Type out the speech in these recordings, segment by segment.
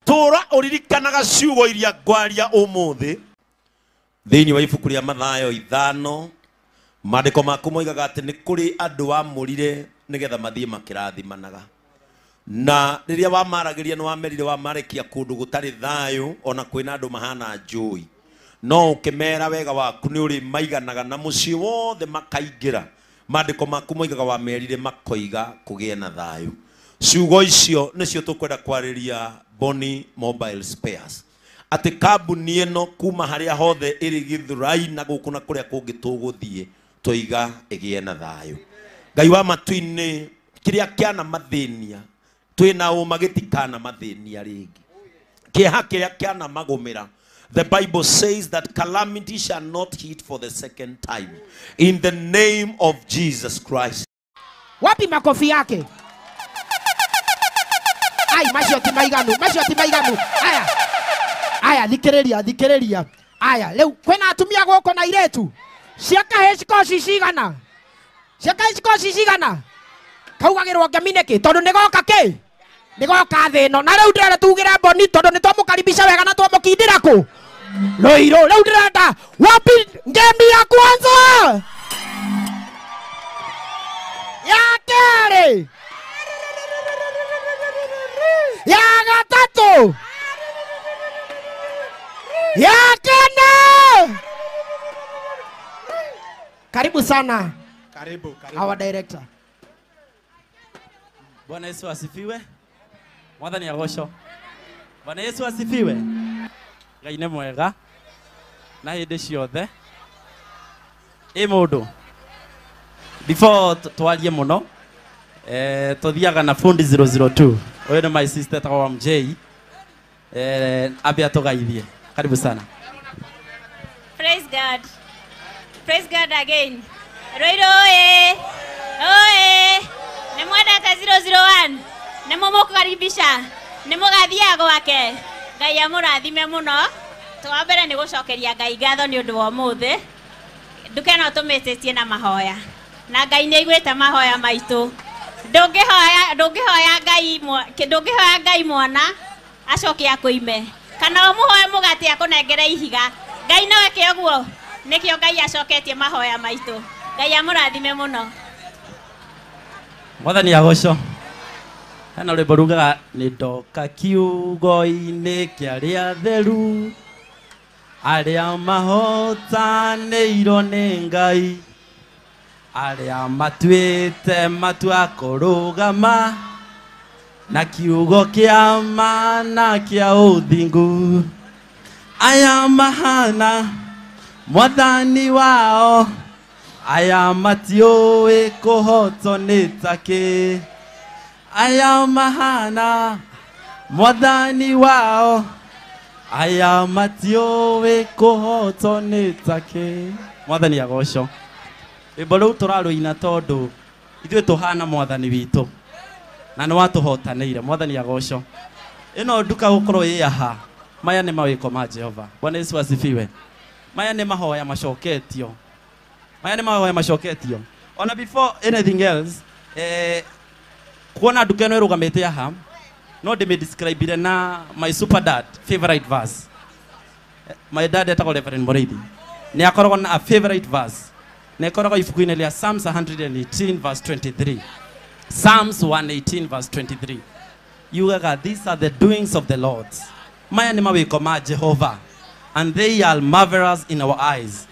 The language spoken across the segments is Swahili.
tora uririkanaga ciugo iria ngwaria umuthi thiini wa ibuku ria Mathayo 5 maandiko maku moigaga ati ni kuri andu amurire nigetha mathie makirathimanaga na riria wamaragiria ni wamerire wamarekia kundu gutari thayo ona kwina andu mahana njui no ukimera wega waku ni uri maiganaga na mucii wothe makaingira maandiko maku moigaga wamerire makoiga kugie na thayo ciugo icio nicio tukwenda kwariria Boni Mobile Spares ati kambuni ino kuma haria hothe iri Githurai na guku na kuria kungi tuguthie toiga igie na thayo Ngai wa matu-ini kiria kiana mathinia twina uma gitikana mathinia ringi kiha kiria kiana magumira. The Bible says that calamity shall not hit for the second time in the name of Jesus Christ. Wapi makofi yake? Ai, mashoti maiganu. Aya, thikiriria. Aya, leu kwena atumia goko na iretu. Ciaka hecikoci cigana. Kaugagirwo ngamineki tondu nigoka ki? Nigoka thino. Na leu ndira tugira Boni tondu nitwamukaribisha wega na twamukindira ku. Loiro, leu ndirenda wapi ngemi ya kwanza? Ya kere. Ya gatatu. Ya kene. Karibu sana. Karibu. Our director. Bwana Yesu asifiwe. Mwathani agocwo. Bwana Yesu asifiwe. Ngai nĩ mwega. Na hĩndĩ ciothe. Mũndũ. Before twarie mũno, tuthiaga na fundi 002. Huyo ni my sister tawa MJ. Abia tugaithie. Karibu sana. Praise God. Praise God again. Roiro oe. Nemwendete 001. Nemumukaribisha. Nemugathiaga gwake. Ngai amurathime muno. Twambere ni gucokeria Ngai ngatho ni undu wa muthi. Ndukena utumititie na mahoya. Na Ngai ni aiguite mahoya maitu. Ndungihoya Ngai mwana acoke akuime. Kana umuhoe mugati akunengere ihiga. Ngai nawe kioguo nikio Ngai acoketie mahoya maitu. Ngai amurathime muno. Mwathani agocwo. Hena rwimbo rugaga ni ndoka kiugo-ini kia ria theru aria mahotanĩirwo nĩ Ngai aria matuĩte matua kũrũgama na kiugo kia mana kia ũthingu aya mahana Mwathani wao aya matiũĩ kũhotwo nĩ takĩ aya mahana Mwathani wao aya matiũĩ kũhotwo nĩ takĩ. Mwathani agocwo. Rwĩmbo rũu tũrarũina tondũ ithuĩ tũhana Mwathani witũ na nĩ watũhotanĩire. Mwathani agocwo. Ĩno nduka gũkorwo ĩ aha. Maya nĩ mawĩko ma Jehova. Bwana Yesu asifiwe. Maya nĩ mahoya macoketio. Ona before anything else, kuona nduka ĩno ĩrũgamĩte aha no ndĩmĩdescribe na my super dad favorite verse. My dad etagwo Reverend Mũrĩithi. Nĩ akoragwo na a favorite verse. Nĩ akoragwo ibuku-inĩ rĩa Psalms 118 verse 23. Psalms 118 verse 23. Yugaga, these are the doings of the Lord. Maya nĩ mawĩko ma Jehova and they are marvelous in our eyes.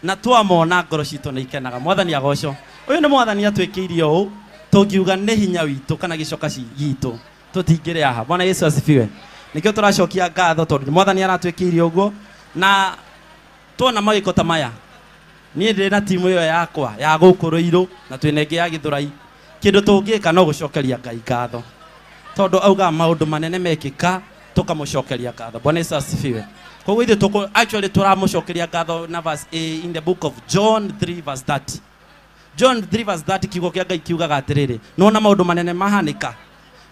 Na twamona ngoro citũ nĩ ikenaga. Mwathani agocwo. Ũyũ nĩ Mwathani atwĩkĩirie ũũ tungiuga nĩ hinya witũ kana gĩcoka gitũ tũtingĩrĩ aha. Bwana Yesu asifiwe. Nikio tũracokia ngatho tondũ Mwathani aratwĩkĩirie ũguo na tuona mawĩko ta maya. Niĩ ndĩ na timu ĩyo yakwa ya gũkũ Rũirũ na twĩnenge ya Githurai. Kĩndũ tũngĩka no gũcokeria Ngai ngatho tondũ auga maũndũ manene mekĩka tukamũcokeria ngatho. Bwana Yesu asifiwe. Koguo ithuĩ actually tũramũcokeria ngatho na verse in the book of John 3 verse 30. John 3 verse 30 kiugo kia Ngai kiugaga atiriri nona maundu manene mahanika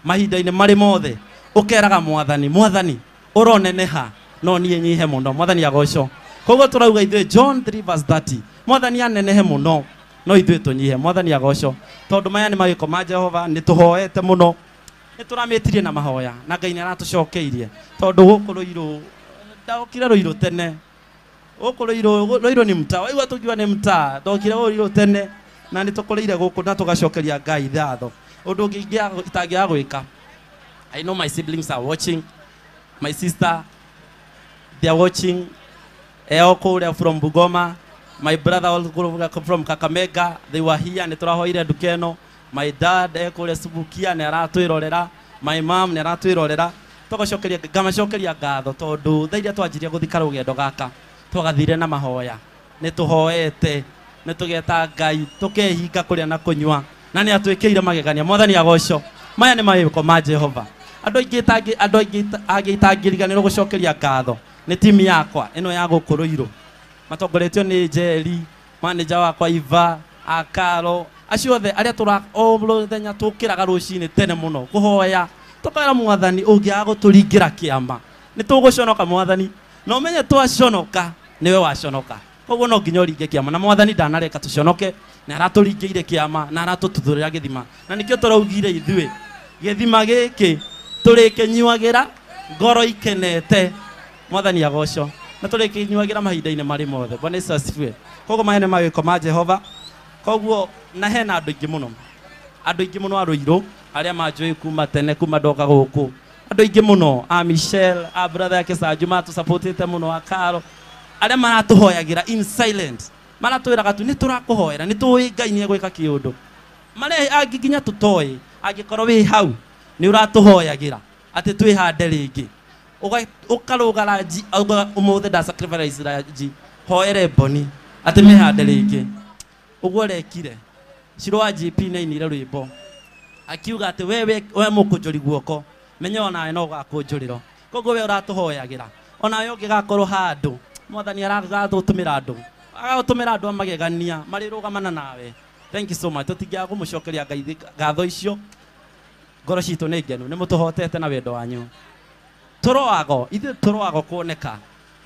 mahinda-ini mari mothe ukeraga Mwathani uroneneha no nie nyihe muno. Mwathani agocwo. Koguo turauga ithuĩ John 3 verse 30 Mwathani anenehe muno no ithuĩ tunyihe. Mwathani agocwo tondu maya ni mawĩko ma Jehova ni tuhoete muno. nä tå ramä na mahoya na Ngai nä aratåcokeirie tondå gå kå rå irå ndokire rå irå tene gå kå rå irå nä mta waigua tå kiuga nä mta ndokire rå irå tene na nä tå kå rä ire gå kå na tå gacokeria Ngai thatho å ndå å ngä itangä ya gwä ka. I know my siblings are watching, my sister they are watching, Eoko from Bugoma, my brother all from Kakamega, they were here nä tå rahoire nduka ä no. My dad ekore Subukia nä aratwirorera, my mom nä aratwirorera, tũgacokeria ngamacokeria ngatho tondu thaa iria twanjirie guthika rugendo gaka twagathire na mahoya nĩ tũhoete nĩ tũgeta Ngai tũkehinga kũrĩa na kũnyua na nĩ atwĩkĩire magegania Mwathani agoco. Maya nĩ mawĩko ma Jehova. Andũ aingĩ itangĩriganĩrwo gũcokeria ngatho nĩ timu yakwa ĩno ya gũkũ Rũirũ matongoretio nĩ Njeri, manager wakwa Iva, Akaro, acio othe arĩa tũra o mũthenya tũkĩraga rũcinĩ tene mũno kũhoya tũkaĩra Mwathani ũngĩaga gũtũringĩra kĩama nĩ tũgũconoka Mwathani na ũmenye twaconoka nĩwe waconoka. Koguo no nginya ũringe kĩama na Mwathani ndanareka tũconoke na aratũringĩire kĩama na aratũtuthũrĩra gĩthima na nĩkĩo tũraugire ithuĩ gĩthima gĩkĩ tũrĩkĩnyuagĩra ngoro ikenete. Mwathani agoco na tũrĩkĩnyuagĩra mahinda-inĩ marĩ mothe. Bwana Yesu asifiwe. Koguo maya nĩ mawĩko ma Jehova. Koguo na hena andũ aingĩ mũno a Rũirũ arĩa manjũĩ kuma tene kuma ndoka gũkũ. Andũ aingĩ mũno a Michelle, a brother yake Sanju matũsupportĩte mũno, a Karo arĩa maratũhoyagĩra in silent, maratwĩraga tu nĩ tũrakũhoera nĩ tũĩ Ngai nĩ egwĩka kĩũndũ. Marĩa angĩ nginya tũtoĩ angĩkorwo wĩ hau nĩ ũratũhoyagĩra atĩ twĩhande rĩngĩ ũkarũga ranji ũmũthĩ nda sacrifice ranji hoere Boni atĩ mĩhande rĩngĩ. Ũguo rekire Shiro wa GP nĩainire rwĩmbo akiuga atĩ we mũkũnjũri guoko menya onawe no gakũnjũrĩro. Koguo we ũratũhoyagĩra onawe ũngĩgakorwo handũ Mwathani aragatũtũmĩra andũ amagegania marĩrũgamana nawe. Thank you so much. Tũtingĩaga kũmũcokeria Ngai ngatho icio. Ngoro citũ nĩ ngenu nĩ mũtũhotete na wendo wanyu. Tũroago ithuĩ tũroago kuoneka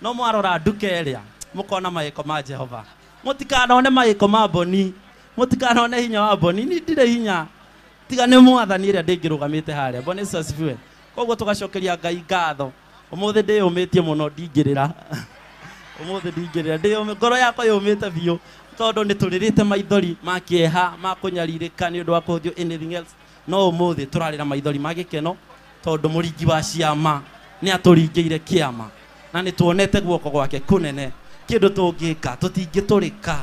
no mwarora nduka ĩrĩa mũkona mawĩko ma Jehova. Mũtikanone mawĩko ma Boni, mũtikanone hinya wa Boni. Ni ndirĩ hinya tiga nĩ Mwathani ĩrĩa ndĩngĩrũgamĩte harĩa. Bwana Yesu asifiwe. Koguo tũgacokeria Ngai ngatho. Ũmũthĩ ndĩyũmĩtie mũno ndingĩrĩra. Ũmũthĩ ndingĩrĩra ndĩyũmĩte ngoro yakwa yũmĩte biũ tondũ nĩ tũrĩrĩte maithori ma kĩeha ma kũnyarirĩka nĩ ũndũ wa kũhũthio anything else. No ũmũthĩ tũrarĩra maithori ma gĩkeno tondũ mũringi wa ciama nĩ atũringĩire kĩama na nĩ tuonete guoko gwake kũnene. Kĩndũ tũngĩka tũtingĩtũrĩka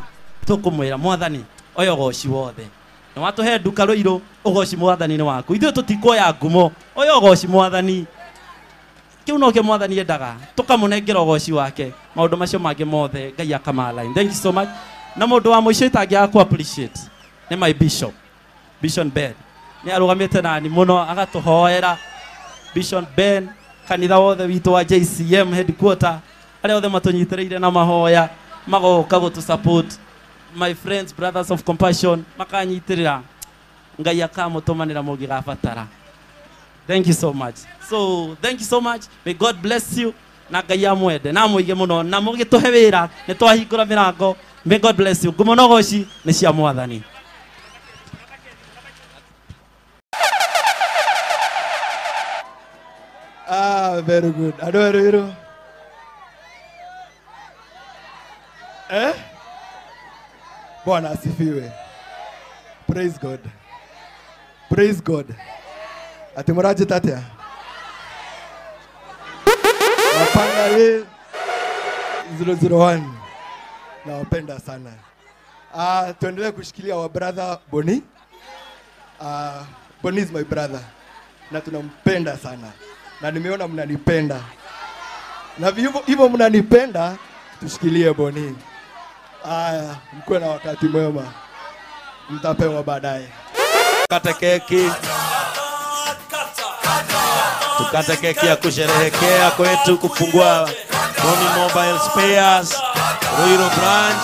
tũkũmwĩra Mwathani oyo ũgoci wothe. Nĩ watũhe nduka Rũirũ ũgoci Mwathani nĩ waku. Ithuĩ tũtikuoya ngumo oyo ũgoci Mwathani. Kĩu no kĩo Mwathani endaga tũkamũnengera ũgoci wake maũndũ macio mangĩ mothe Ngai akamaline. Thank you so much. Na mũndũ wa mũico itangĩaga ku appreciate nĩ my bishop Bishop Ben. Nĩ arũgamĩte nani mũno agatũhoera. Bishop Ben kanitha wothe witũ wa JCM headquarter arĩa othe matũnyitĩrĩire na mahoya magoka gũtũsupport. My friends brothers of compassion makanyitĩrĩra Ngai akamũtũmanĩra mũngĩgabatara. Thank you so much. So thank you so much. May God bless you. Na Ngai amwende na mũige mũno na mũgĩtũhe wĩra nĩ twahingũra mĩrango. May God bless you. Ngumo na ũgoci nĩ cia Mwathani. Very good. Adoro. Bwana asifiwe. Praise God. Praise God. Atimuraje tatia. Wapanga 001. Nawapenda sana. Tuendelee kushikilia wa brother Boni. Boni is my brother. Na tunampenda sana. Na nimeona mnanipenda. Na hivyo mnanipenda, tushikilie Boni. Mkuwe na wakati mwema. Mtapewa baadaye. Tukate keki. Tukate keki ya kusherehekea kwetu kufungua Boni Mobile Spares Ruiru branch.